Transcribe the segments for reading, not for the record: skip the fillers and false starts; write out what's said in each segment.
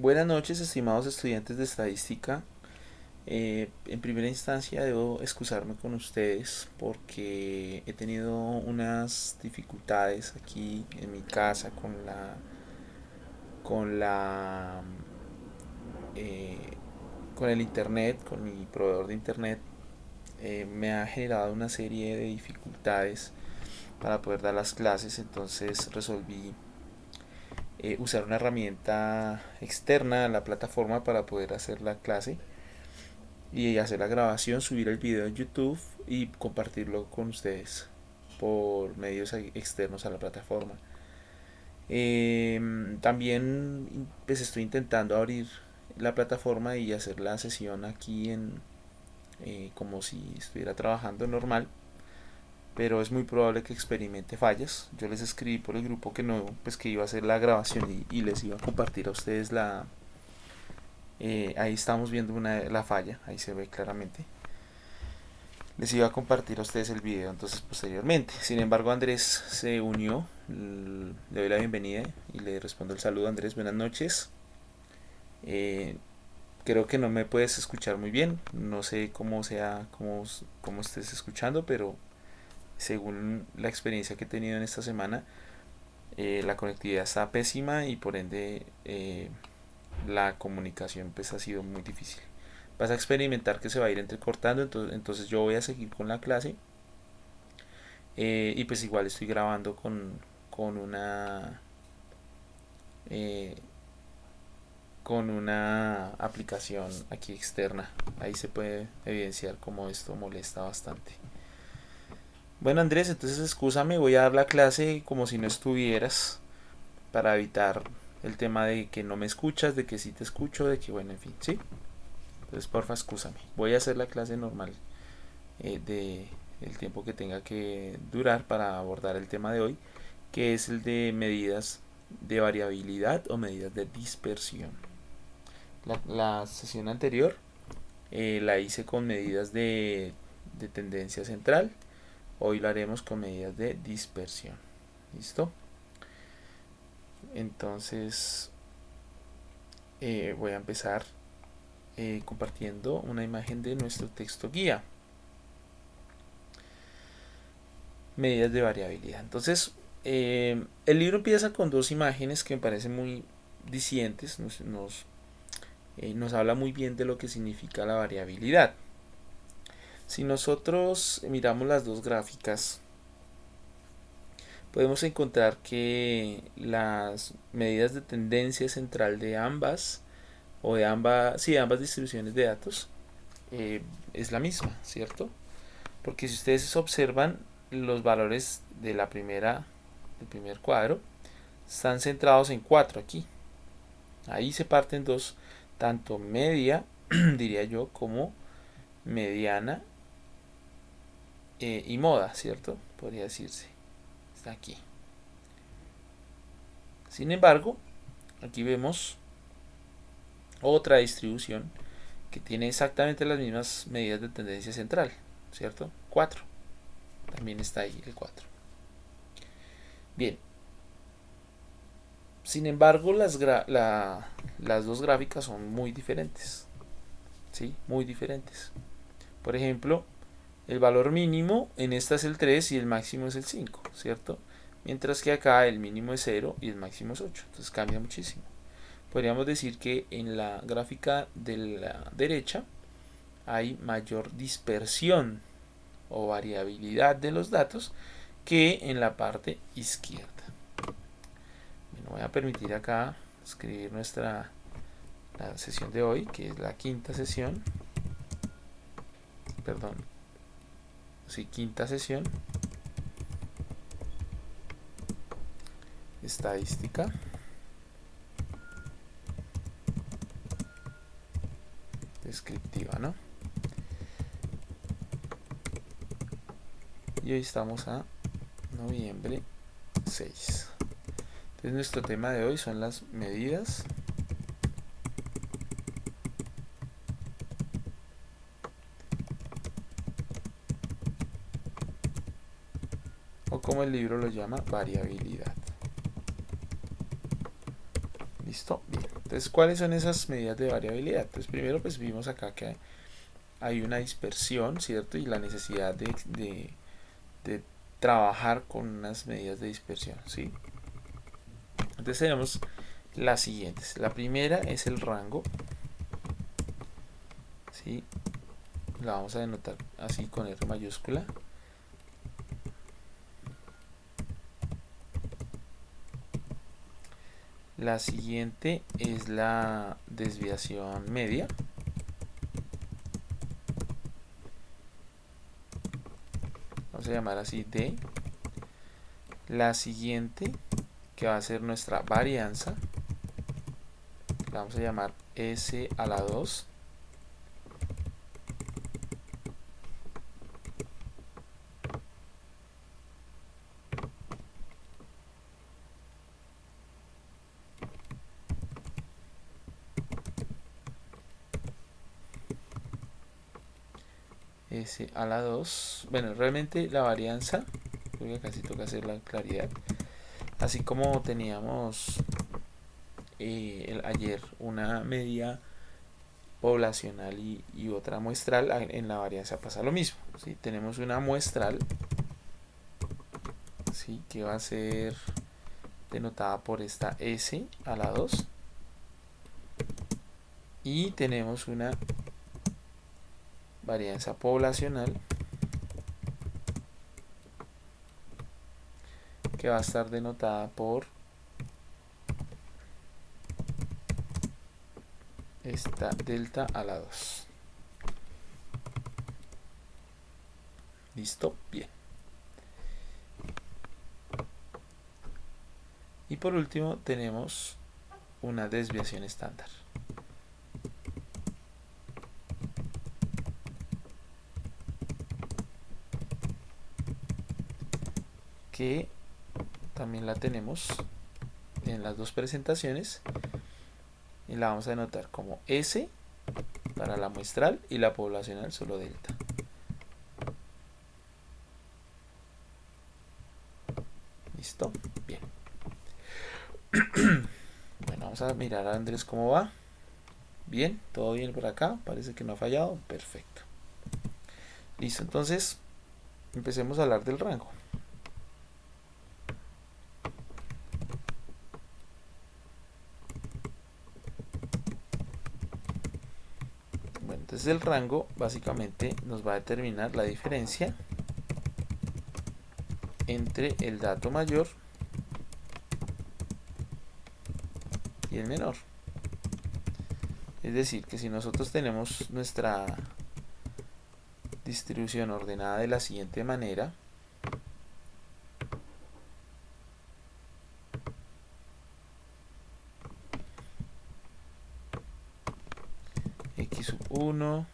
Buenas noches, estimados estudiantes de estadística. En primera instancia debo excusarme con ustedes porque he tenido unas dificultades aquí en mi casa con la eh, con el internet, con mi proveedor de internet. Me ha generado una serie de dificultades para poder dar las clases, entonces resolví usar una herramienta externa a la plataforma para poder hacer la clase y hacer la grabación, subir el video en YouTube y compartirlo con ustedes por medios externos a la plataforma. También pues estoy intentando abrir la plataforma y hacer la sesión aquí como si estuviera trabajando normal, pero es muy probable que experimente fallas. Yo les escribí por el grupo que no, pues que iba a hacer la grabación y les iba a compartir a ustedes ahí estamos viendo la falla, ahí se ve claramente. Les iba a compartir a ustedes el video entonces posteriormente. Sin embargo, Andrés se unió. Le doy la bienvenida y le respondo el saludo. Andrés, buenas noches. Eh, Creo que no me puedes escuchar muy bien. No sé cómo estés escuchando, pero según la experiencia que he tenido en esta semana, la conectividad está pésima y por ende la comunicación pues ha sido muy difícil. Vas a experimentar que se va a ir entrecortando, entonces yo voy a seguir con la clase y pues igual estoy grabando con eh, con una aplicación aquí externa. Ahí se puede evidenciar cómo esto molesta bastante. Bueno, Andrés, entonces excúsame, voy a dar la clase como si no estuvieras para evitar el tema de que no me escuchas, de que sí te escucho, de que bueno, en fin, ¿sí? Entonces, porfa, excúsame. Voy a hacer la clase normal de el tiempo que tenga que durar para abordar el tema de hoy, que es el de medidas de variabilidad o medidas de dispersión. La sesión anterior la hice con medidas de tendencia central, hoy lo haremos con medidas de dispersión. ¿Listo? Entonces voy a empezar compartiendo una imagen de nuestro texto guía. Medidas de variabilidad. Entonces, el libro empieza con dos imágenes que me parecen muy dicientes, nos habla muy bien de lo que significa la variabilidad. Si nosotros miramos las dos gráficas, podemos encontrar que las medidas de tendencia central de ambas, o de ambas distribuciones de datos, es la misma, ¿cierto? Porque si ustedes observan los valores de del primer cuadro, están centrados en 4 aquí. Ahí se parten dos, tanto media, diría yo, como mediana y moda, ¿cierto? Podría decirse. Está aquí. Sin embargo, aquí vemos otra distribución que tiene exactamente las mismas medidas de tendencia central, ¿cierto? 4. También está ahí el 4. Bien. Sin embargo, las dos gráficas son muy diferentes. ¿Sí? Muy diferentes. Por ejemplo, el valor mínimo en esta es el 3 y el máximo es el 5, ¿cierto? Mientras que acá el mínimo es 0 y el máximo es 8. Entonces cambia muchísimo. Podríamos decir que en la gráfica de la derecha hay mayor dispersión o variabilidad de los datos que en la parte izquierda. Bueno, voy a permitir acá escribir la sesión de hoy, que es la quinta sesión. Perdón. Sí, quinta sesión. Estadística. Descriptiva, ¿no? Y hoy estamos a noviembre 6. Entonces nuestro tema de hoy son las medidas o como el libro lo llama, variabilidad. ¿Listo? Bien. Entonces, ¿cuáles son esas medidas de variabilidad? Pues primero pues vimos acá que hay una dispersión, ¿cierto? Y la necesidad de trabajar con unas medidas de dispersión, ¿sí? Entonces tenemos las siguientes. La primera es el rango, ¿sí? La vamos a denotar así con R mayúscula. La siguiente es la desviación media. Vamos a llamar así D. La siguiente, que va a ser nuestra varianza, la vamos a llamar S a la 2. S a la 2. Bueno, realmente la varianza, creo que casi toca hacer la claridad. Así como teníamos ayer una media poblacional y otra muestral, en la varianza pasa lo mismo, ¿sí? Tenemos una muestral, ¿sí? Que va a ser denotada por esta S a la 2, y tenemos una varianza poblacional que va a estar denotada por esta delta a la 2. ¿Listo? Bien. Y por último tenemos una desviación estándar. Que también la tenemos en las dos presentaciones y la vamos a denotar como S para la muestral y la poblacional solo delta. ¿Listo? Bien. Bueno, vamos a mirar a Andrés cómo va. Bien, todo bien por acá, parece que no ha fallado, perfecto. Listo, entonces empecemos a hablar del rango. Bueno, entonces el rango básicamente nos va a determinar la diferencia entre el dato mayor y el menor. Es decir, que si nosotros tenemos nuestra distribución ordenada de la siguiente manera, x sub 1,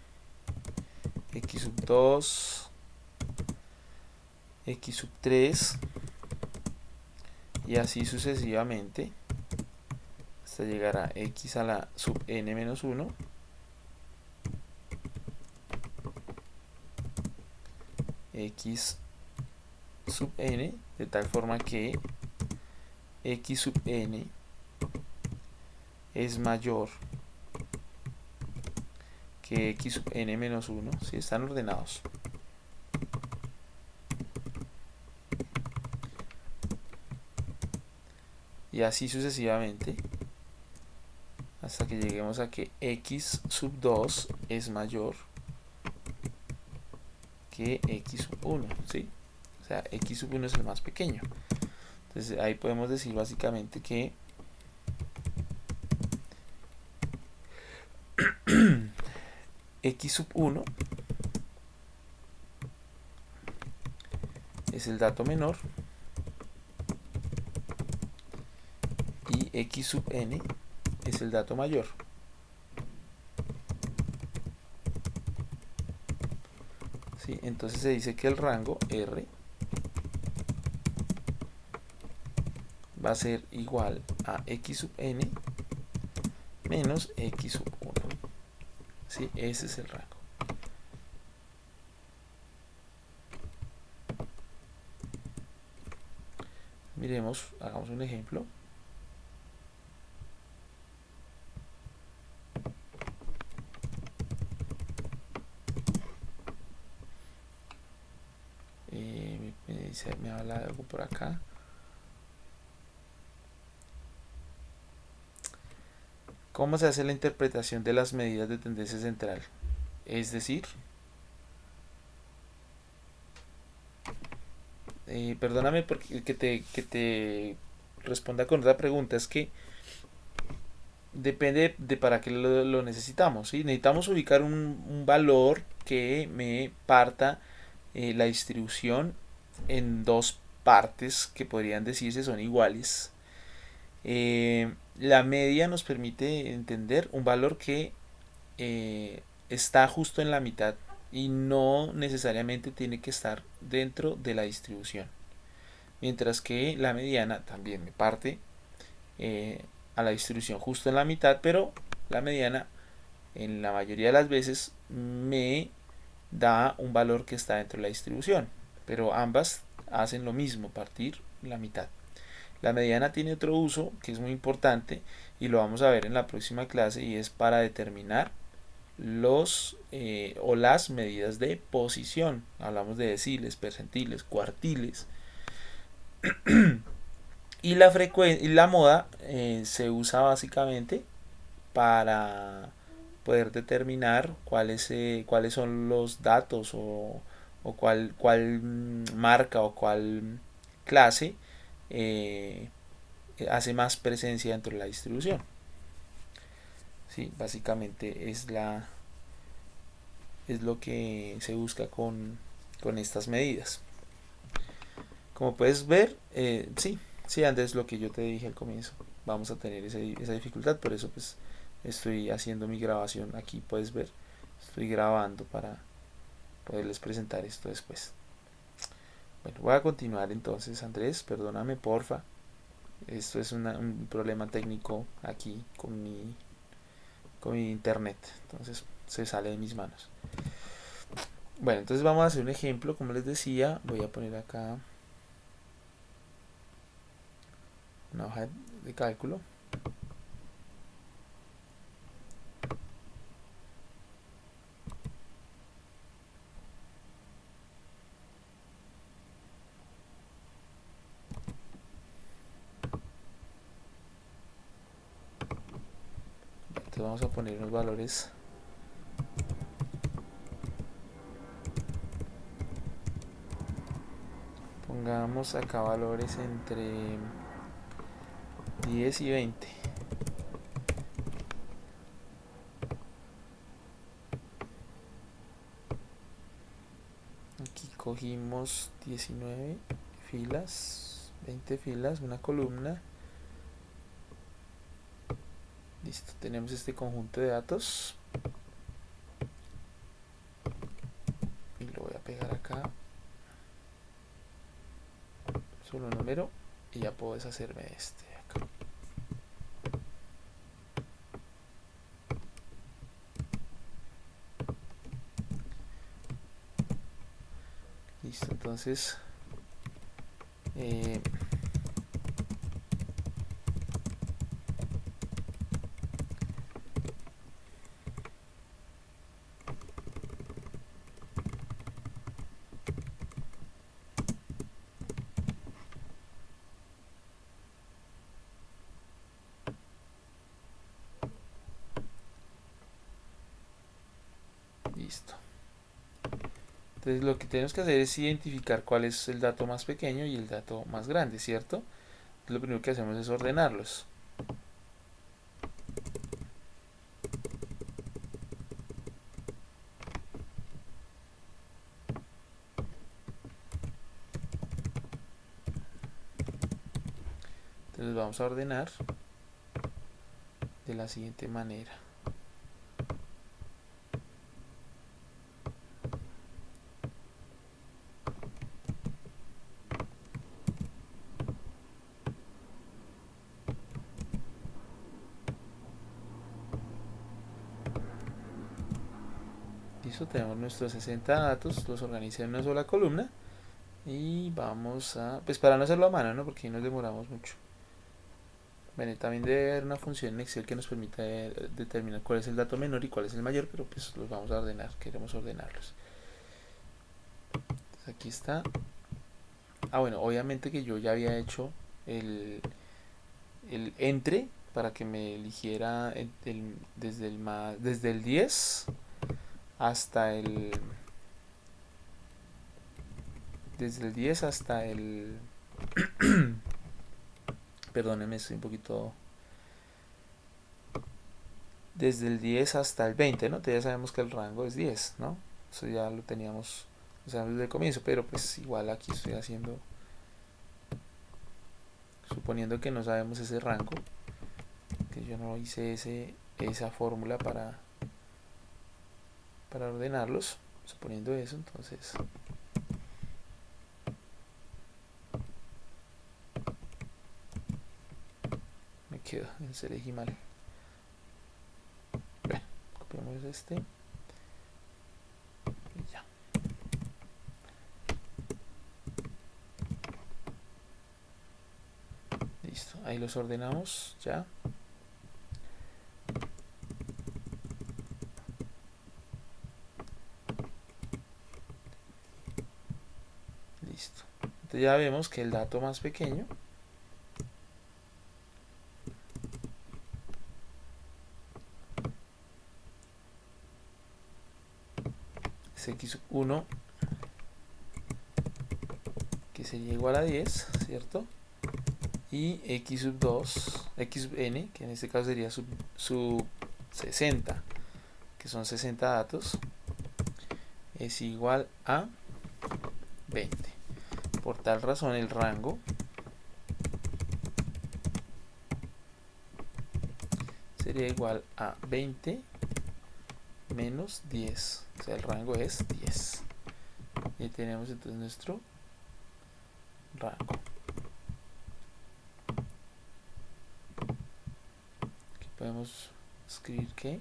x sub 2, x sub 3 y así sucesivamente hasta llegar a x a la sub n menos 1, x sub n, de tal forma que x sub n es mayor que x sub n menos 1, si están ordenados. Y así sucesivamente hasta que lleguemos a que x sub 2 es mayor que x sub 1, ¿sí? O sea, x sub 1 es el más pequeño. Entonces ahí podemos decir básicamente que x sub 1 es el dato menor y x sub n es el dato mayor. ¿Sí? Entonces se dice que el rango R va a ser igual a x sub n menos x sub 1. ¿Sí? Ese es el rango. Miremos, hagamos un ejemplo. se me habla algo por acá. ¿Cómo se hace la interpretación de las medidas de tendencia central? Es decir, perdóname porque que te responda con otra pregunta. Es que depende de para qué lo necesitamos. ¿Sí? Necesitamos ubicar un valor que me parta la distribución en dos partes que podrían decirse son iguales. La media nos permite entender un valor que está justo en la mitad y no necesariamente tiene que estar dentro de la distribución. Mientras que la mediana también me parte a la distribución justo en la mitad, pero la mediana en la mayoría de las veces me da un valor que está dentro de la distribución, pero ambas hacen lo mismo, partir la mitad. La mediana tiene otro uso que es muy importante y lo vamos a ver en la próxima clase, y es para determinar los o las medidas de posición. Hablamos de deciles, percentiles, cuartiles. Y la moda se usa básicamente para poder determinar cuáles son los datos o cuál marca o cuál clase eh, hace más presencia dentro de la distribución. Sí, básicamente es lo que se busca con estas medidas. Como puedes ver, sí, Andrés, lo que yo te dije al comienzo, vamos a tener esa dificultad, por eso pues estoy haciendo mi grabación. Aquí puedes ver, estoy grabando para poderles presentar esto después. Bueno, voy a continuar entonces, Andrés, perdóname porfa. Esto es un problema técnico aquí con mi internet, entonces se sale de mis manos. Bueno, entonces vamos a hacer un ejemplo, como les decía, voy a poner acá una hoja de cálculo. Entonces vamos a poner unos valores. Pongamos acá valores entre 10 y 20. Aquí cogimos 19 filas, 20 filas, una columna. Listo, tenemos este conjunto de datos. Y lo voy a pegar acá. Solo un número. Y ya puedo deshacerme de este de acá. Listo, entonces listo. Entonces lo que tenemos que hacer es identificar cuál es el dato más pequeño y el dato más grande, ¿cierto? Lo primero que hacemos es ordenarlos. Entonces vamos a ordenar de la siguiente manera. Listo, tenemos nuestros 60 datos, los organicé en una sola columna. Y vamos a, pues para no hacerlo a mano, ¿no? Porque ahí nos demoramos mucho. Bueno, también debe haber una función en Excel que nos permita determinar cuál es el dato menor y cuál es el mayor, pero pues los vamos a ordenar, queremos ordenarlos. Entonces aquí está. bueno, obviamente que yo ya había hecho el, el entre para que me eligiera desde el 10 hasta el desde el 10 hasta el perdónenme, estoy un poquito desde el 10 hasta el 20, ¿no? Ya sabemos que el rango es 10, ¿no? Eso ya lo teníamos, o sea, desde el comienzo, pero pues igual aquí estoy haciendo, suponiendo que no sabemos ese rango, que yo no hice esa fórmula para ordenarlos, suponiendo eso, entonces me quedo en se elegí mal. Bueno, copiamos este y ya. Listo, ahí los ordenamos ya. Listo. Entonces ya vemos que el dato más pequeño es x1, que sería igual a 10, ¿cierto? Y x sub 2, xn, que en este caso sería sub 60, que son 60 datos, es igual a 20. Por tal razón el rango sería igual a 20 menos 10. O sea, el rango es 10. Y tenemos entonces nuestro rango. Aquí podemos escribir que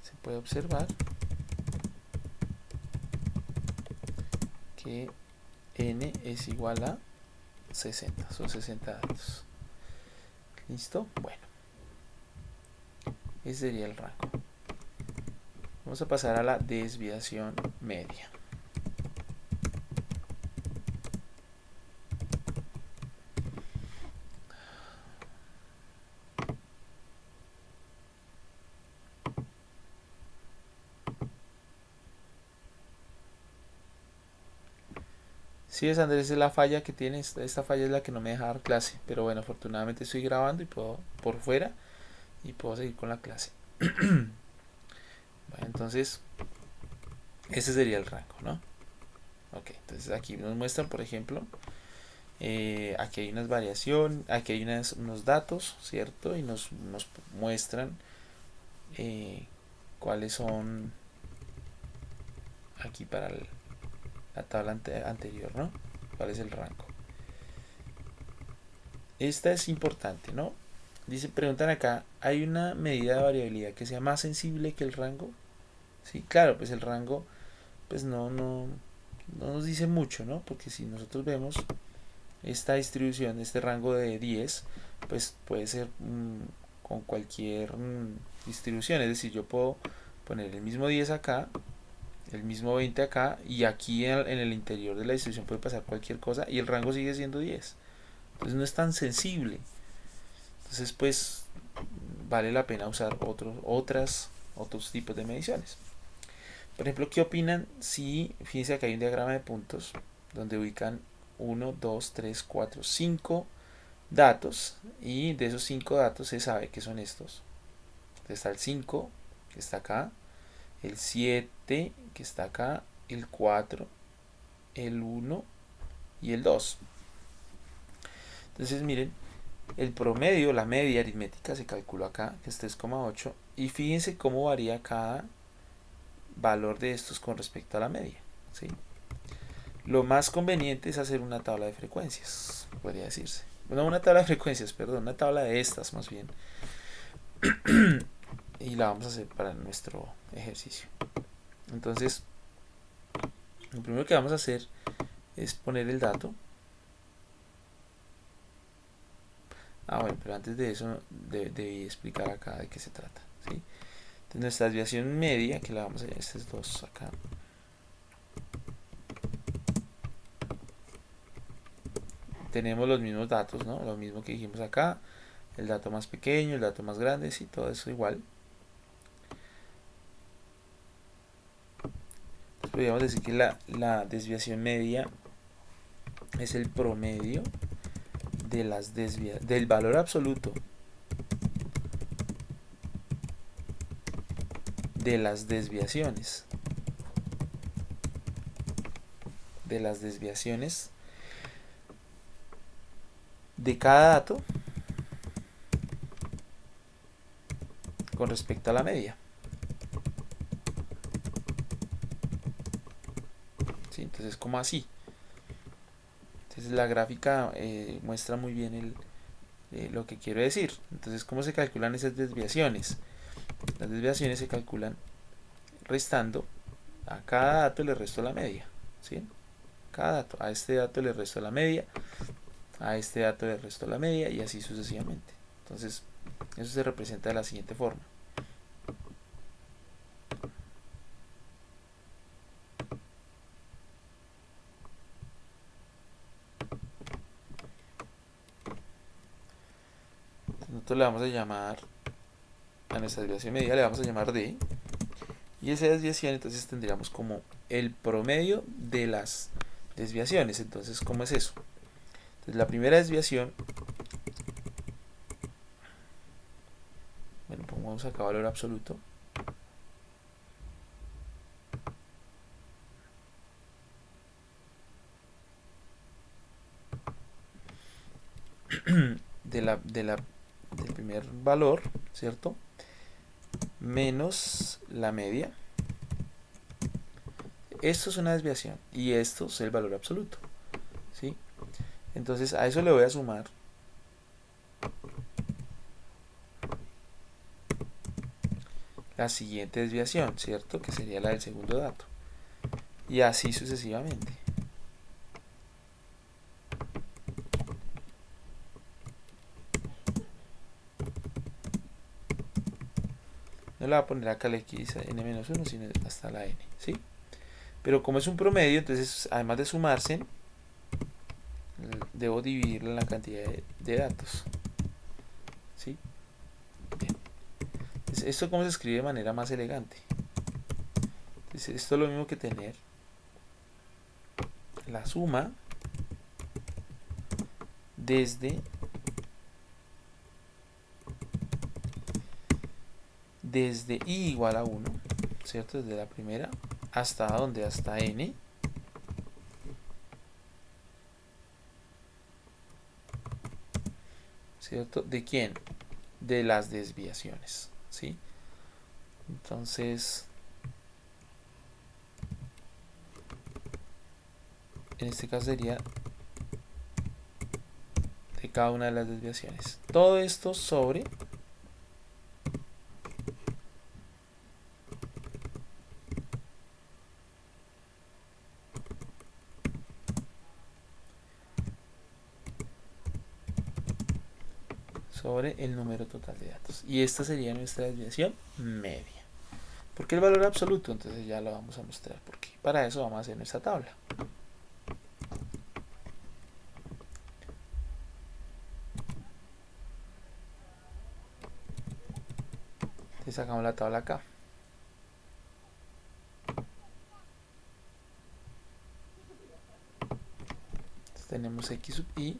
se puede observar que n es igual a 60. Son 60 datos. ¿Listo? Bueno. Ese sería el rango. Vamos a pasar a la desviación media. Sí, es Andrés, es la falla que tiene. Esta falla es la que no me deja dar clase. Pero bueno, afortunadamente estoy grabando y puedo por fuera y puedo seguir con la clase. Bueno, entonces, ese sería el rango, ¿no? Ok, entonces aquí nos muestran, por ejemplo, aquí hay unas variaciones, aquí hay unos datos, ¿cierto? Y nos muestran cuáles son aquí para la tabla anterior, ¿no? ¿Cuál es el rango? Esta es importante, ¿no? Dice, preguntan acá, ¿hay una medida de variabilidad que sea más sensible que el rango? Sí, claro, pues el rango pues no nos dice mucho, ¿no? Porque si nosotros vemos esta distribución, este rango de 10, pues puede ser con cualquier distribución. Es decir, yo puedo poner el mismo 10 acá, el mismo 20 acá, y aquí en el interior de la distribución puede pasar cualquier cosa y el rango sigue siendo 10. Entonces no es tan sensible. Entonces pues vale la pena usar otros tipos de mediciones. Por ejemplo, ¿qué opinan si, fíjense que hay un diagrama de puntos donde ubican 1, 2, 3, 4, 5 datos y de esos 5 datos se sabe que son estos. Entonces está el 5 que está acá, el 7 que está acá, el 4, el 1 y el 2. Entonces miren, el promedio, la media aritmética se calculó acá, que es 3,8, y fíjense cómo varía cada valor de estos con respecto a la media, ¿sí? Lo más conveniente es hacer una tabla de frecuencias, podría decirse. No una tabla de frecuencias, perdón, una tabla de estas más bien. Y la vamos a hacer para nuestro ejercicio. Entonces, lo primero que vamos a hacer es poner el dato. Bueno, pero antes de eso debí explicar acá de qué se trata, ¿sí? Entonces nuestra desviación media, que la vamos a estas dos acá, tenemos los mismos datos, ¿no? Lo mismo que dijimos acá, el dato más pequeño, el dato más grande, sí, todo eso igual. Entonces podríamos decir que la desviación media es el promedio de las del valor absoluto de las desviaciones. De cada dato con respecto a la media. ¿Sí? Entonces, como así. Entonces, la gráfica muestra muy bien lo que quiero decir. Entonces, ¿cómo se calculan esas desviaciones? Las desviaciones se calculan restando a cada dato le resto la media. ¿Sí? Cada dato. A este dato le resto la media. A este dato le resto la media. Y así sucesivamente. Entonces, eso se representa de la siguiente forma. Nosotros le vamos a llamar a nuestra desviación media, le vamos a llamar D. Y esa desviación entonces tendríamos como el promedio de las desviaciones. Entonces, ¿cómo es eso? Entonces, la primera desviación, bueno, pongamos acá valor absoluto. Del primer valor, ¿cierto? Menos la media. Esto es una desviación y esto es el valor absoluto, ¿sí? Entonces a eso le voy a sumar la siguiente desviación, ¿cierto? Que sería la del segundo dato. Y así sucesivamente. No le voy a poner acá la x a n-1, sino hasta la n, ¿sí? Pero como es un promedio, entonces además de sumarse, debo dividirlo en la cantidad de datos, ¿sí? Bien. Entonces, ¿esto cómo se escribe de manera más elegante? Entonces, esto es lo mismo que tener la suma desde i igual a 1, ¿cierto? Desde la primera hasta donde, hasta n, ¿cierto? ¿De quién? De las desviaciones, ¿sí? Entonces, en este caso sería de cada una de las desviaciones. Todo esto sobre el número total de datos. Y esta sería nuestra desviación media. ¿Por qué el valor absoluto? Entonces ya lo vamos a mostrar. Porque para eso vamos a hacer nuestra tabla. Entonces sacamos la tabla acá. Entonces tenemos x sub i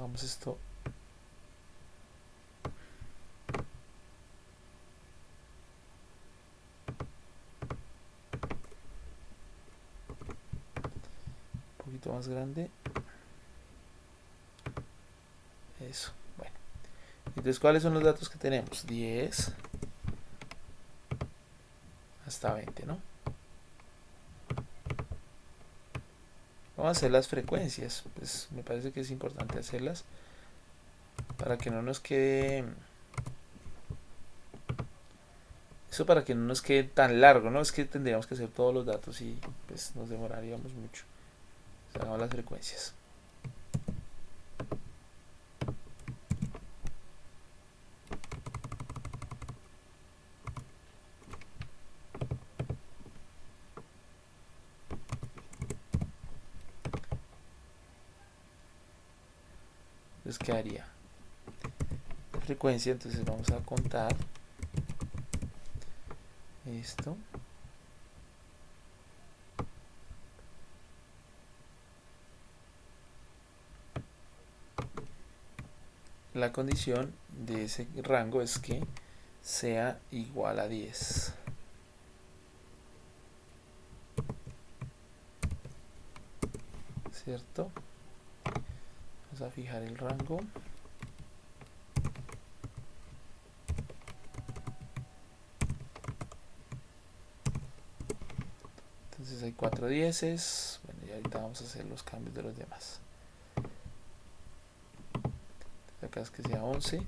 hagamos esto un poquito más grande. Eso, bueno. Entonces, ¿cuáles son los datos que tenemos? 10 hasta 20, ¿no? Vamos a hacer las frecuencias. Pues me parece que es importante hacerlas para que no nos quede Eso para que no nos quede tan largo, ¿no? Es que tendríamos que hacer todos los datos y pues nos demoraríamos mucho. Hagamos las frecuencias. Entonces quedaría la frecuencia, entonces vamos a contar esto. La condición de ese rango es que sea igual a 10. ¿Cierto? Vamos a fijar el rango. Entonces hay 4 dieces. Bueno, y ahorita vamos a hacer los cambios de los demás. Acá es que sea 11,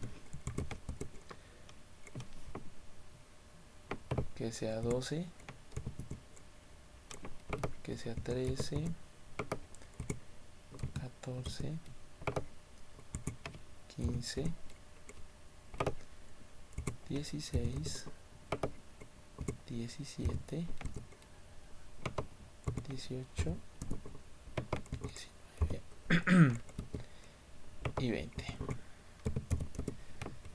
que sea 12, que sea 13, 14, 15, 16, 17, 18, 19 y 20.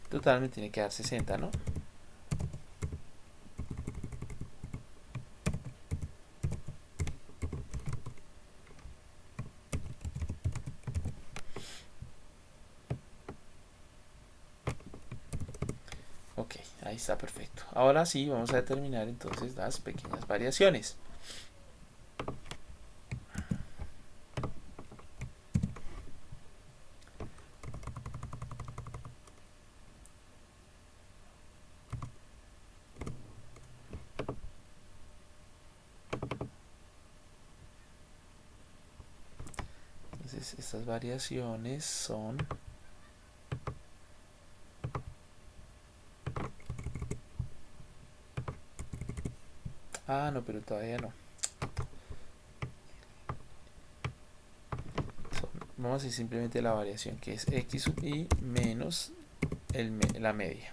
Total me tiene que dar 60, ¿no? Ok, ahí está perfecto. Ahora sí, vamos a determinar entonces las pequeñas variaciones. Entonces estas variaciones son no, pero todavía no. Vamos a hacer simplemente la variación que es x sub i menos la media.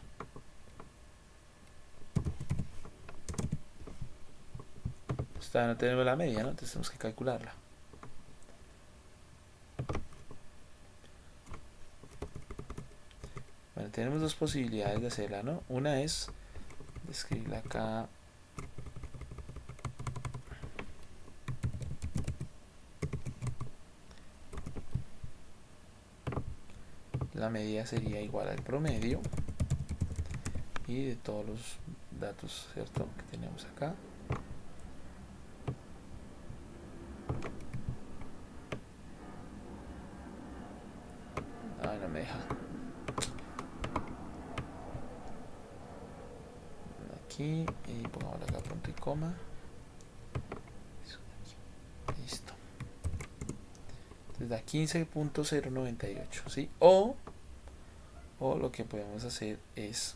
Pues todavía no tenemos la media, ¿no? Entonces tenemos que calcularla. Bueno, tenemos dos posibilidades de hacerla, ¿no? Una es escribirla acá. La media sería igual al promedio y de todos los datos, ¿cierto? Que tenemos acá. No me deja. Aquí y pongamos acá punto y coma. Listo. Entonces da 15.098, ¿sí? O lo que podemos hacer es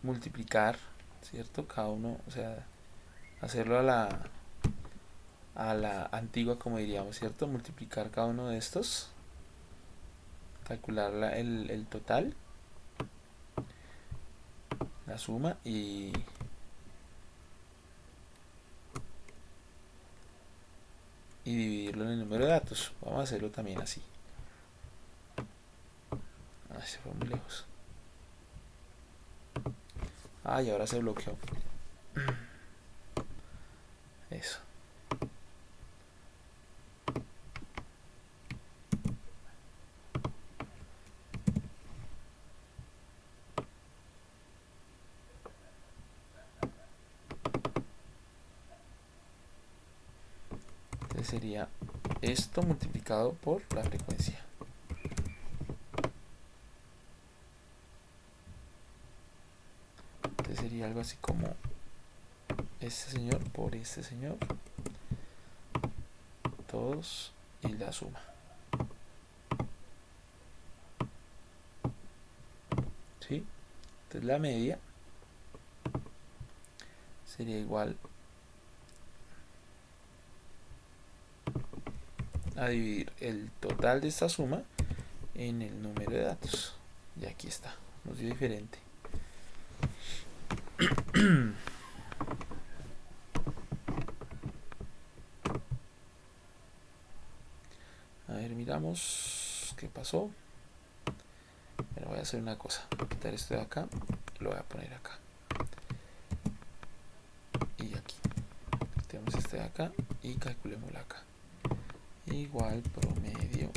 multiplicar, ¿cierto? Cada uno, o sea, hacerlo a la antigua, como diríamos, ¿cierto? Multiplicar cada uno de estos, calcular el total, la suma y dividirlo en el número de datos. Vamos a hacerlo también así. Se fue muy lejos. Y ahora se bloqueó. Eso. Entonces sería esto multiplicado por la frecuencia. Entonces sería algo así como este señor por este señor, todos y la suma. ¿Sí? Entonces la media sería igual a dividir el total de esta suma en el número de datos. Y aquí está, nos dio diferente. A ver, miramos qué pasó. Pero voy a hacer una cosa, voy a quitar esto de acá y lo voy a poner acá. Y aquí. Quitemos este de acá y calculémoslo acá. Igual promedio.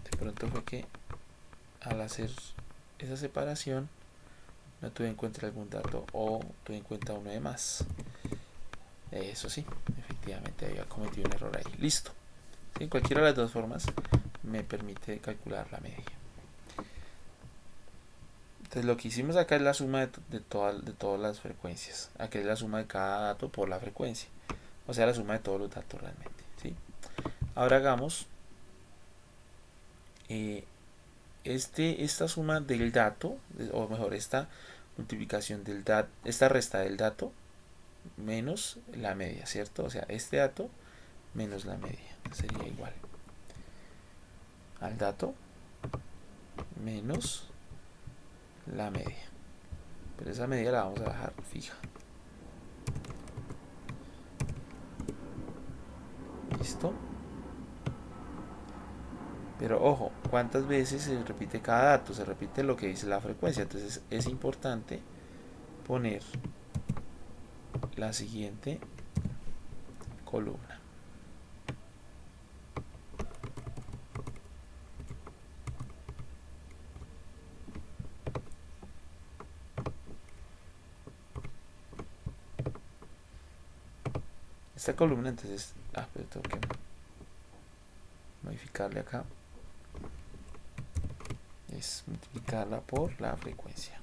De pronto fue que al hacer esa separación no tuve en cuenta algún dato o tuve en cuenta uno de más. Eso sí, efectivamente había cometido un error ahí. Listo. ¿Sí? Cualquiera de las dos formas me permite calcular la media. Entonces lo que hicimos acá es la suma de todas las frecuencias. Aquí es la suma de cada dato por la frecuencia. O sea, la suma de todos los datos realmente. ¿Sí? Ahora hagamos esta suma del dato, o mejor, esta multiplicación del dato, esta resta del dato menos la media, ¿cierto? O sea, este dato menos la media sería igual al dato menos la media. Pero esa media la vamos a dejar fija. ¿Listo? Pero ojo, ¿cuántas veces se repite cada dato? Se repite lo que dice la frecuencia. Entonces es importante poner la siguiente columna. Esta columna entonces, pero tengo que modificarle acá, es multiplicarla por la frecuencia.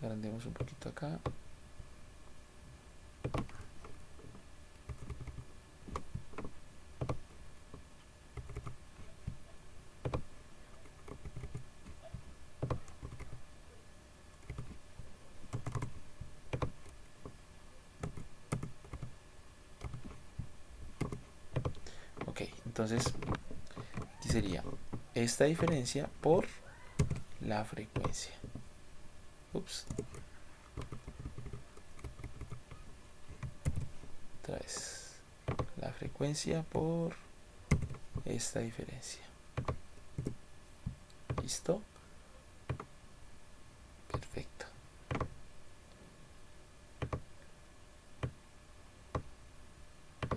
Agrandemos un poquito acá. Ok, entonces aquí sería esta diferencia por la frecuencia. Ups. Otra vez. La frecuencia por esta diferencia. ¿Listo? Perfecto.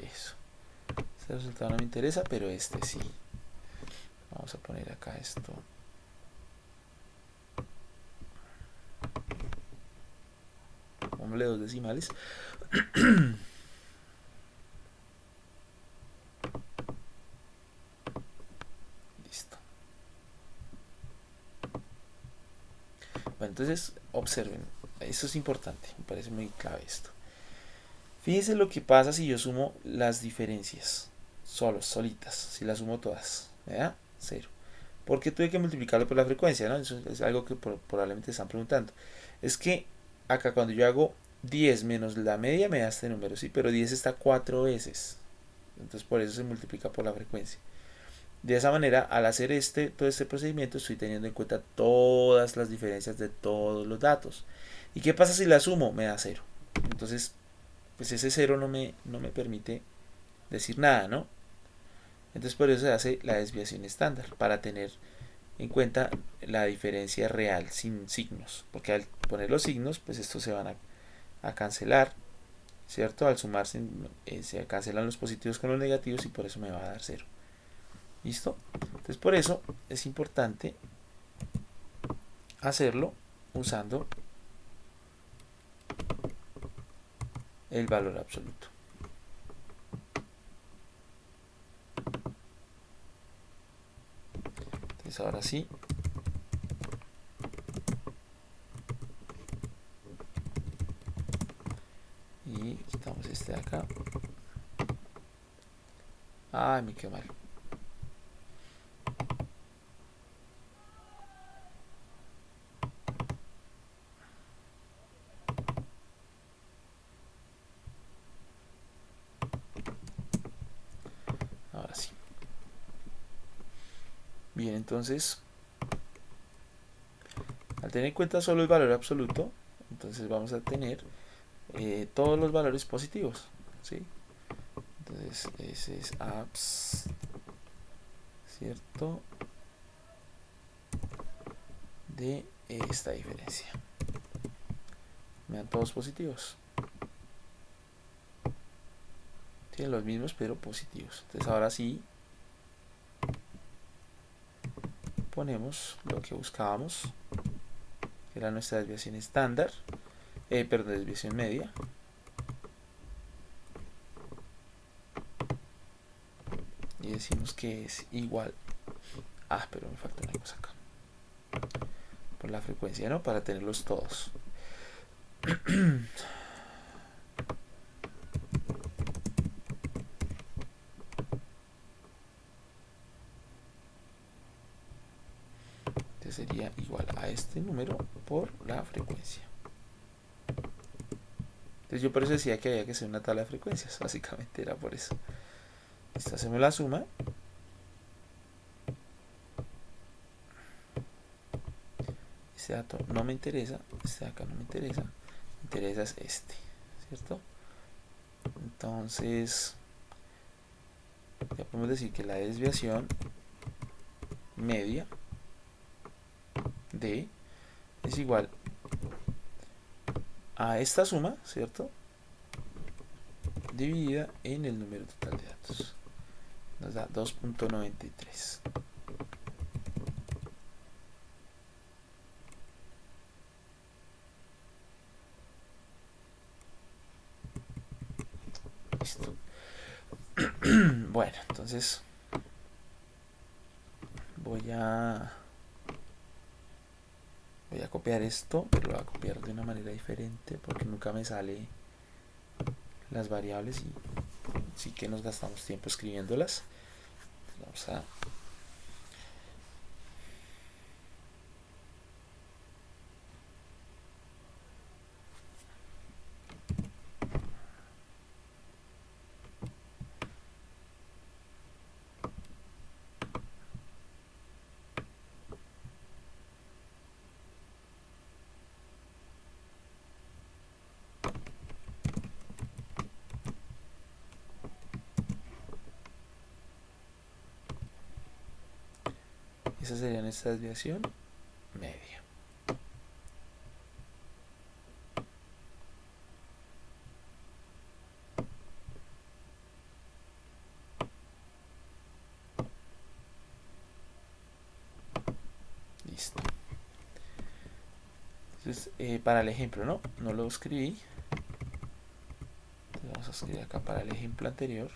Eso. Este resultado no me interesa, pero este sí. Vamos a poner acá esto. Ponle 2 decimales. Listo. Bueno, entonces observen. Esto es importante. Me parece muy clave esto. Fíjense lo que pasa si yo sumo las diferencias. Solitas. Si las sumo todas. ¿Verdad? 0. ¿Por qué tuve que multiplicarlo por la frecuencia? ¿No? Eso es algo que probablemente están preguntando. Es que acá cuando yo hago 10 menos la media me da este número, ¿sí? Pero 10 está 4 veces. Entonces por eso se multiplica por la frecuencia. De esa manera, al hacer todo este procedimiento, estoy teniendo en cuenta todas las diferencias de todos los datos. ¿Y qué pasa si la sumo? Me da 0. Entonces, pues ese 0 no me permite decir nada, ¿no? Entonces por eso se hace la desviación estándar, para tener en cuenta la diferencia real sin signos. Porque al poner los signos, pues estos se van a cancelar, ¿cierto? Al sumarse, se cancelan los positivos con los negativos y por eso me va a dar 0. ¿Listo? Entonces por eso es importante hacerlo usando el valor absoluto. Entonces ahora sí. Y quitamos este de acá. Ay, me quedó mal. Ahora sí. Bien, entonces, al tener en cuenta solo el valor absoluto, entonces vamos a tener todos los valores positivos, ¿sí? Entonces, ese es abs, ¿cierto? De esta diferencia. Me dan todos positivos. Tienen los mismos, pero positivos. Entonces, ahora sí, ponemos lo que buscábamos, que era nuestra desviación estándar, perdón, desviación media. Y decimos que es igual. Ah, pero me falta una cosa acá. Por la frecuencia, ¿no? Para tenerlos todos. Entonces sería igual a este número por la frecuencia. Entonces yo por eso decía que había que hacer una tabla de frecuencias. Básicamente era por eso. Listo, hacemos la suma. Este dato no me interesa. Este de acá no me interesa. Me interesa es este. ¿Cierto? Entonces, ya podemos decir que la desviación media de es igual a esta suma, ¿cierto? Dividida en el número total de datos. Nos da 2.93. Listo. Bueno, entonces voy a copiar esto, pero lo voy a copiar de una manera diferente porque nunca me sale las variables y sí que nos gastamos tiempo escribiéndolas. Vamos a esa sería nuestra desviación media. Listo. Entonces, para el ejemplo, no lo escribí. Entonces vamos a escribir acá para el ejemplo anterior.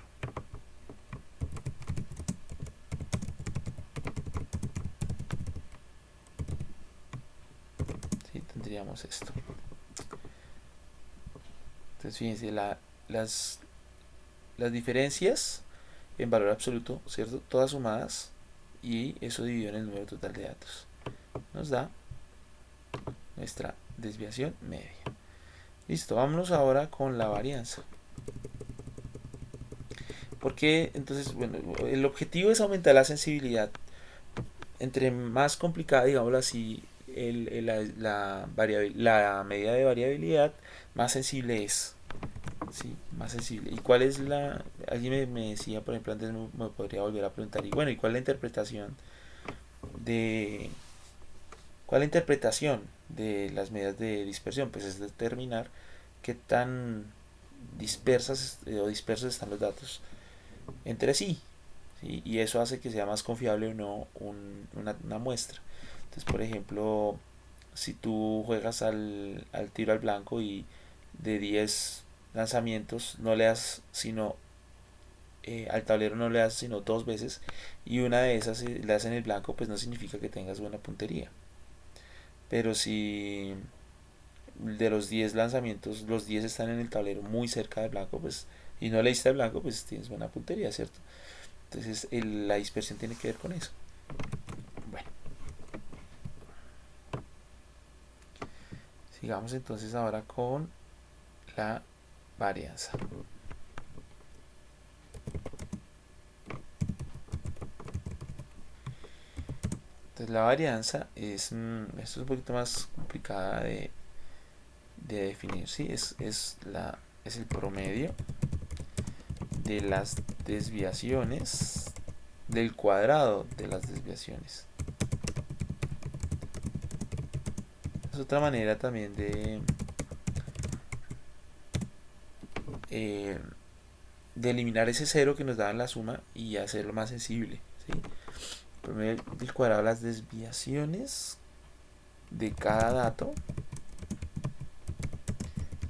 ¿Sí? Tendríamos esto. Entonces, fíjense, las diferencias en valor absoluto, ¿cierto? Todas sumadas y eso dividido en el número total de datos. Nos da nuestra desviación media. Listo, vámonos ahora con la varianza. Porque entonces, bueno, el objetivo es aumentar la sensibilidad. Entre más complicada, digámoslo así, la medida de variabilidad, más sensible es. Sí, más sensible. ¿Y cuál es la...? Alguien me decía, por ejemplo, antes me podría volver a preguntar, y bueno, ¿y cuál es la interpretación de... ¿Cuál es la interpretación de las medidas de dispersión? Pues es determinar qué tan dispersas o dispersos están los datos entre sí, ¿sí? Y eso hace que sea más confiable o no una muestra. Entonces, por ejemplo, si tú juegas al tiro al blanco y de 10 lanzamientos no le das sino al tablero no le das sino dos veces y una de esas le das en el blanco, pues no significa que tengas buena puntería. Pero si de los 10 lanzamientos los 10 están en el tablero muy cerca del blanco, pues y no le diste al blanco, pues tienes buena puntería, ¿cierto? Entonces la dispersión tiene que ver con eso. Bueno, sigamos entonces ahora con la varianza. Entonces la varianza es, esto es un poquito más complicada de definir, ¿sí? Es el promedio de las desviaciones del cuadrado de las desviaciones. Es otra manera también de eliminar ese cero que nos da en la suma y hacerlo más sensible, ¿sí? Promedio del cuadrado de las desviaciones de cada dato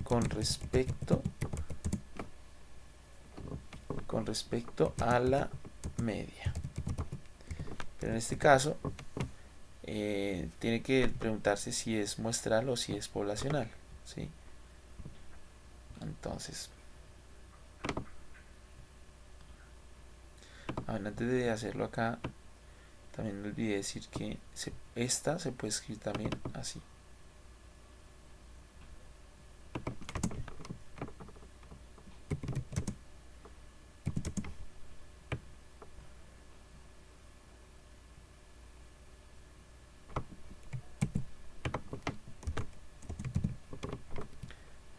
con respecto a la media. Pero en este caso tiene que preguntarse si es muestral o si es poblacional, ¿sí? Entonces, antes de hacerlo acá, también me olvidé decir que esta se puede escribir también así.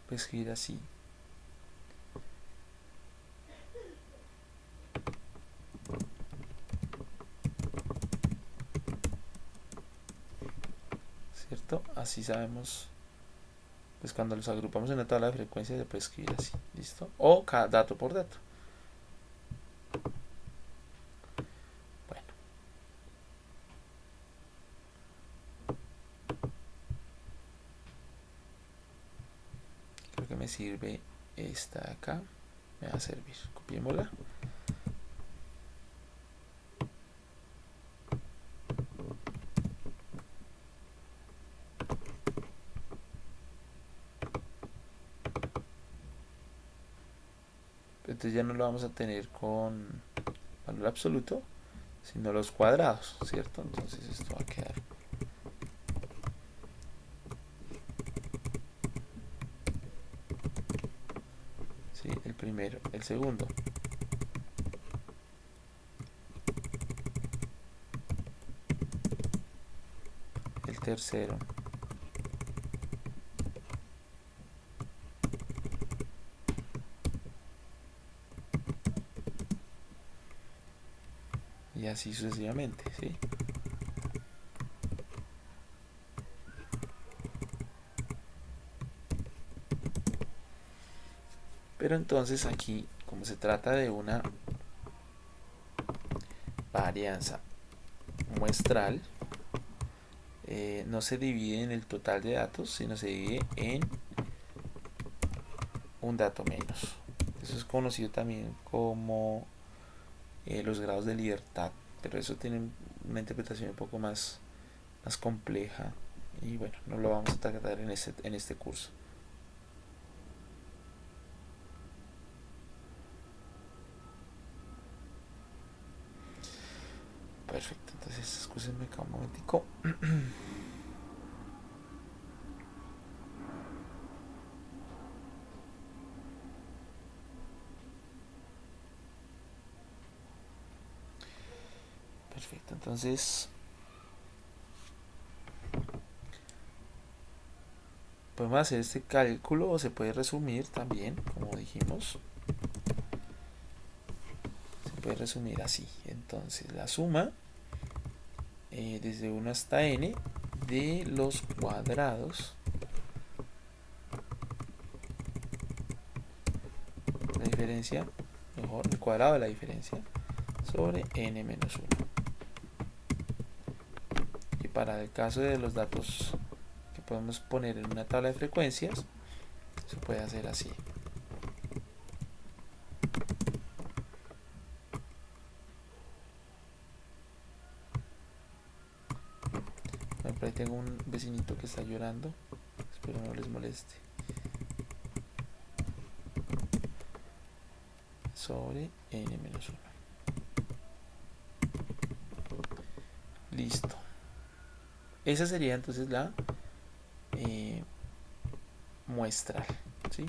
Puede escribir así. ¿Cierto? Así sabemos. Pues cuando los agrupamos en una tabla de frecuencia se puede escribir así. ¿Listo? O cada dato por dato. Bueno. Creo que me sirve esta de acá. Me va a servir. Copiémosla. Entonces ya no lo vamos a tener con valor absoluto, sino los cuadrados, ¿cierto? Entonces esto va a quedar ¿sí? El primero, el segundo, el tercero, y así sucesivamente, ¿sí? Pero entonces aquí, como se trata de una varianza muestral, no se divide en el total de datos, sino se divide en un dato menos. Eso es conocido también como los grados de libertad, pero eso tiene una interpretación un poco más compleja y bueno, no lo vamos a tratar en este curso. Perfecto, entonces excúsenme acá un momentico. Perfecto, entonces podemos hacer este cálculo o se puede resumir también, como dijimos. Se puede resumir así. Entonces la suma desde 1 hasta n de los cuadrados, la diferencia, mejor, el cuadrado de la diferencia sobre n menos 1. Y para el caso de los datos que podemos poner en una tabla de frecuencias, se puede hacer así. Por ahí tengo un vecinito que está llorando, espero no les moleste. Sobre n menos 1. Listo. Esa sería entonces la eh, muestral, ¿sí?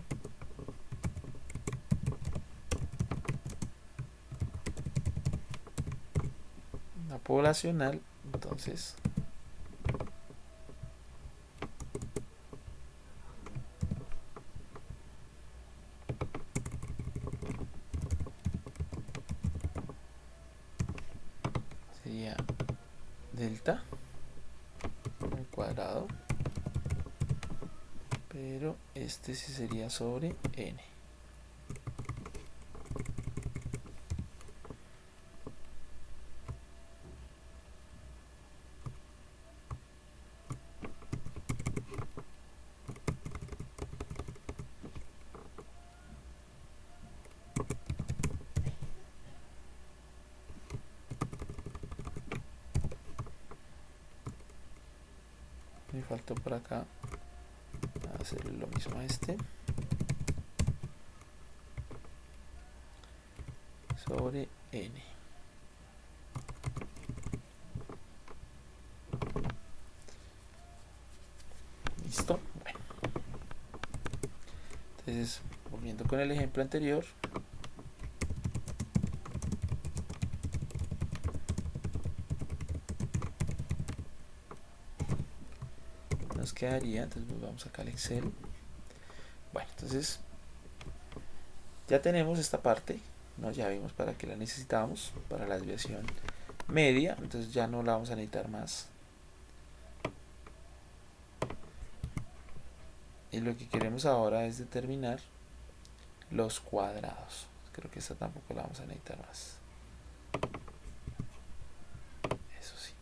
La poblacional, entonces sería delta al cuadrado, pero este sí sería sobre n. Me faltó por acá hacer lo mismo a este sobre n. Listo. Bueno, entonces volviendo con el ejemplo anterior, nos quedaría, entonces vamos acá al Excel. Bueno, entonces ya tenemos esta parte, ¿no? Ya vimos para qué la necesitábamos, para la desviación media, entonces ya no la vamos a necesitar más. Y lo que queremos ahora es determinar los cuadrados. Creo que esta tampoco la vamos a necesitar más. Eso sí.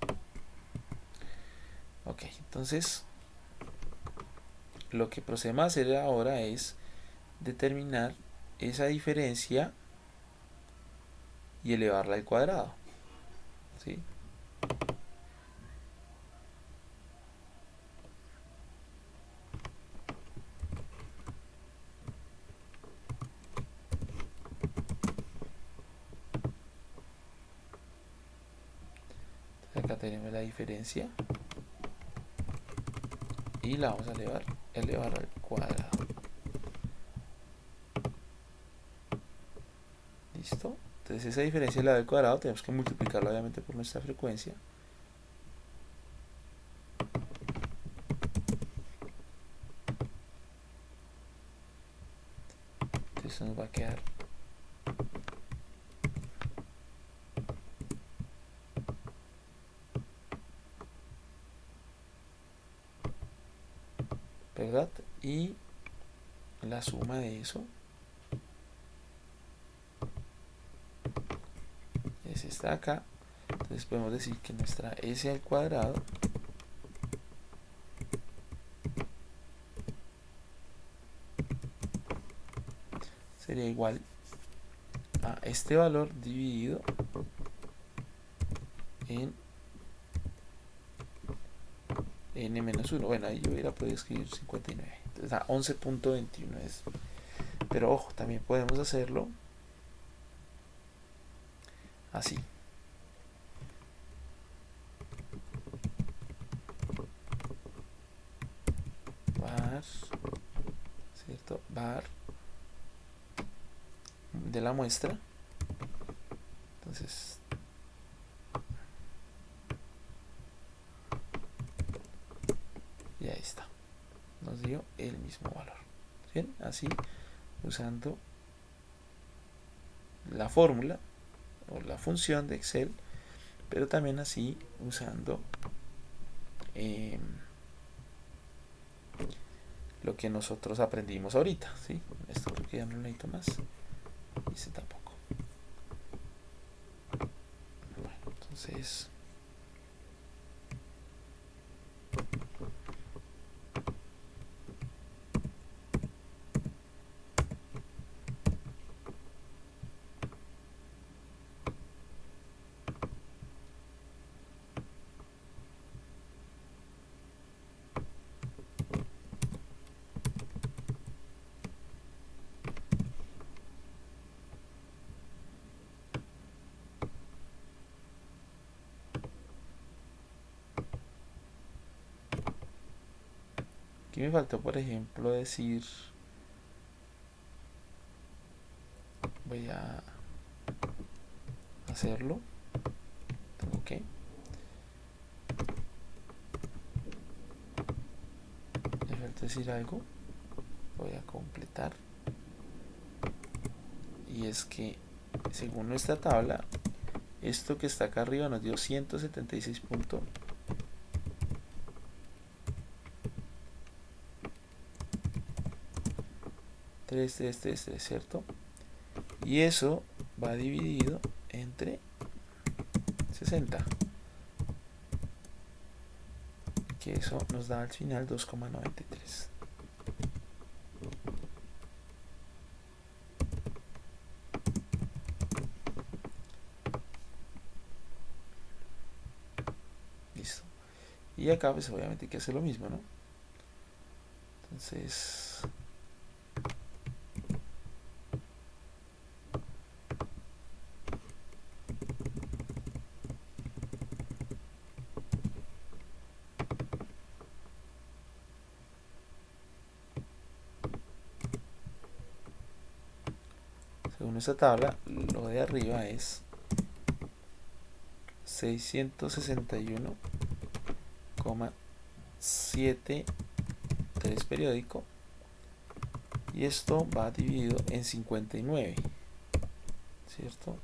Ok, entonces lo que procedemos a hacer ahora es determinar esa diferencia y elevarla al cuadrado, ¿sí? Entonces acá tenemos la diferencia y la vamos a elevar al cuadrado. ¿Listo? Entonces esa diferencia elevada al cuadrado tenemos que multiplicarla obviamente por nuestra frecuencia. Entonces nos va a quedar ¿verdad? Y la suma de eso es esta de acá. Entonces podemos decir que nuestra s al cuadrado sería igual a este valor dividido en n menos 1. Bueno, ahí yo hubiera podido escribir 59. Entonces a 11.21 es. Pero ojo, también podemos hacerlo así. Var, ¿cierto? Var de la muestra. Entonces y ahí está, nos dio el mismo valor. Bien, así usando la fórmula o la función de Excel, pero también así usando lo que nosotros aprendimos ahorita, ¿sí? Esto creo que ya no lo necesito más y este tampoco. Bueno, entonces Aquí me faltó, por ejemplo, decir, voy a hacerlo, tengo que, me falta decir algo, voy a completar, y es que según nuestra tabla, esto que está acá arriba nos dio 176.333, ¿cierto? Y eso va dividido entre 60, que eso nos da al final 2,93. Listo. Y acá pues obviamente hay que hacer lo mismo, ¿no? Entonces, según esta tabla, lo de arriba es 661,73 periódico, y esto va dividido en 59, ¿cierto?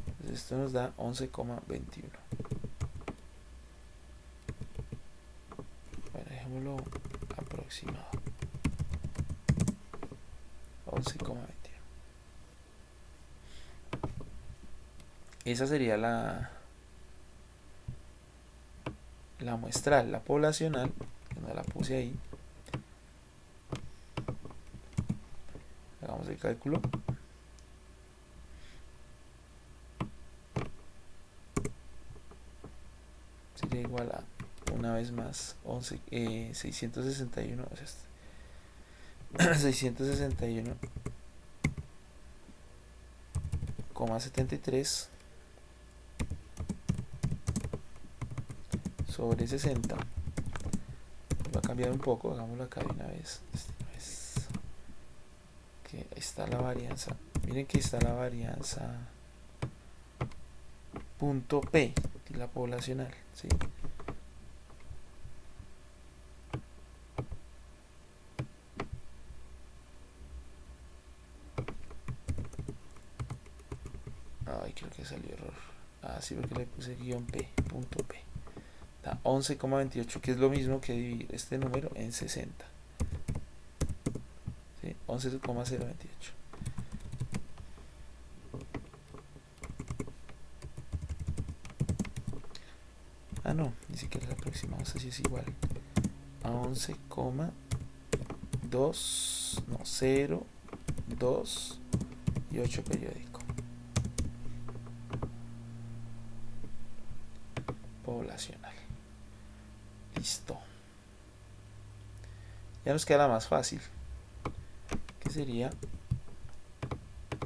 Entonces esto nos da 11,21. Bueno, dejémoslo aproximado. 11,21. Esa sería la muestral. La poblacional, que no la puse ahí. Hagamos el cálculo. Sería igual a, una vez más, 661, 661,73 sobre 60. Va a cambiar un poco, hagámoslo acá de una vez. Que ahí está la varianza. Miren que está la varianza punto P, que es la poblacional, ¿sí? Ay, creo que salió error. Ah, sí, porque le puse guión P, punto P. Da 11,28, que es lo mismo que dividir este número en 60. ¿Sí? 11,028. Ah, no, ni siquiera la aproximamos, así es igual. A 11,2, no, 0, 2 y 8 periódico. Poblacional. Listo. Ya nos queda la más fácil, que sería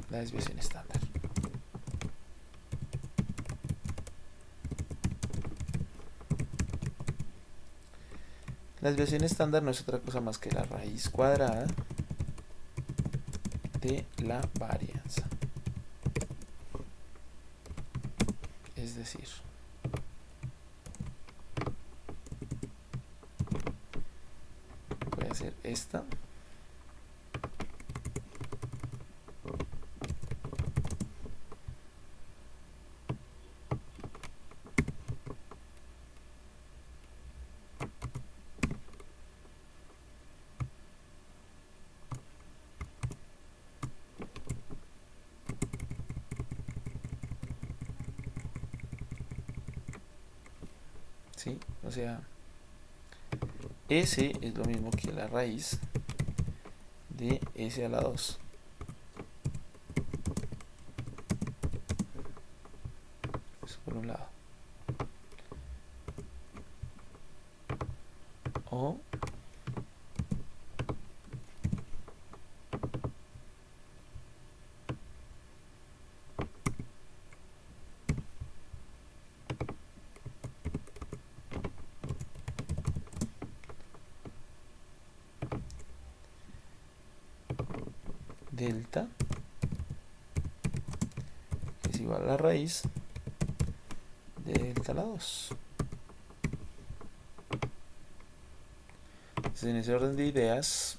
la desviación estándar. La desviación estándar no es otra cosa más que la raíz cuadrada de la varianza. Es decir, voy a hacer esta. ¿Sí? O sea, S es lo mismo que la raíz de S a la 2. Eso por un lado. O delta, que es igual a la raíz de delta a la 2. Entonces, en ese orden de ideas,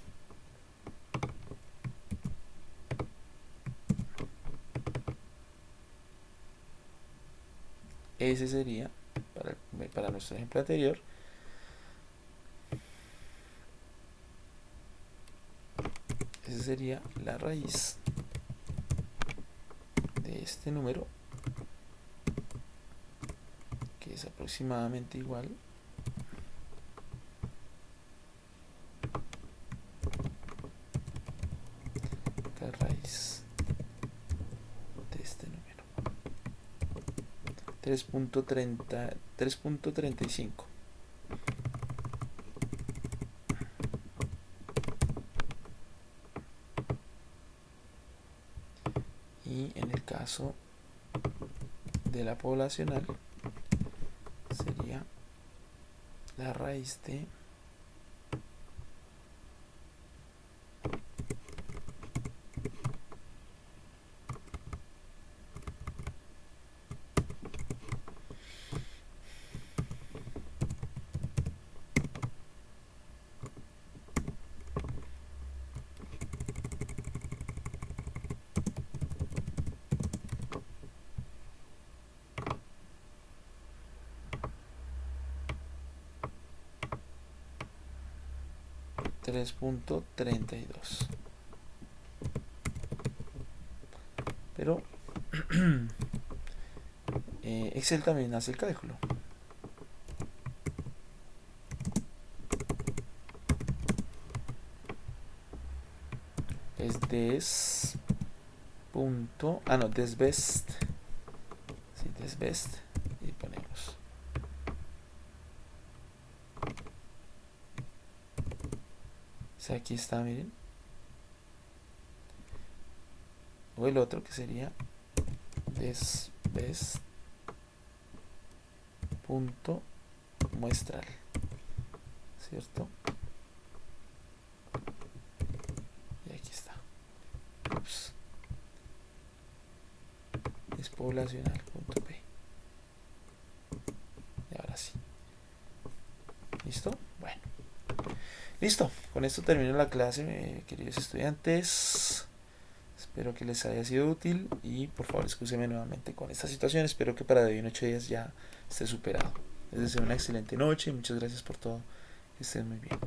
ese sería, para nuestro ejemplo anterior, esa sería la raíz de este número, que es aproximadamente igual a la raíz de este número. 3.35. Y en el caso de la poblacional sería la raíz de 3.32. Pero Excel también hace el cálculo. Es des punto, no, desbest. Sí, desbest. Y ponemos aquí está, miren. O el otro que sería desbest punto muestral, ¿cierto? Y aquí está. Ups. Es poblacional.p. Y ahora sí. ¿Listo? Bueno. Listo. Con esto termino la clase, queridos estudiantes. Espero que les haya sido útil y por favor excúsenme nuevamente con esta situación. Espero que para de hoy en 8 días ya esté superado. Les deseo una excelente noche y muchas gracias por todo. Que estén muy bien.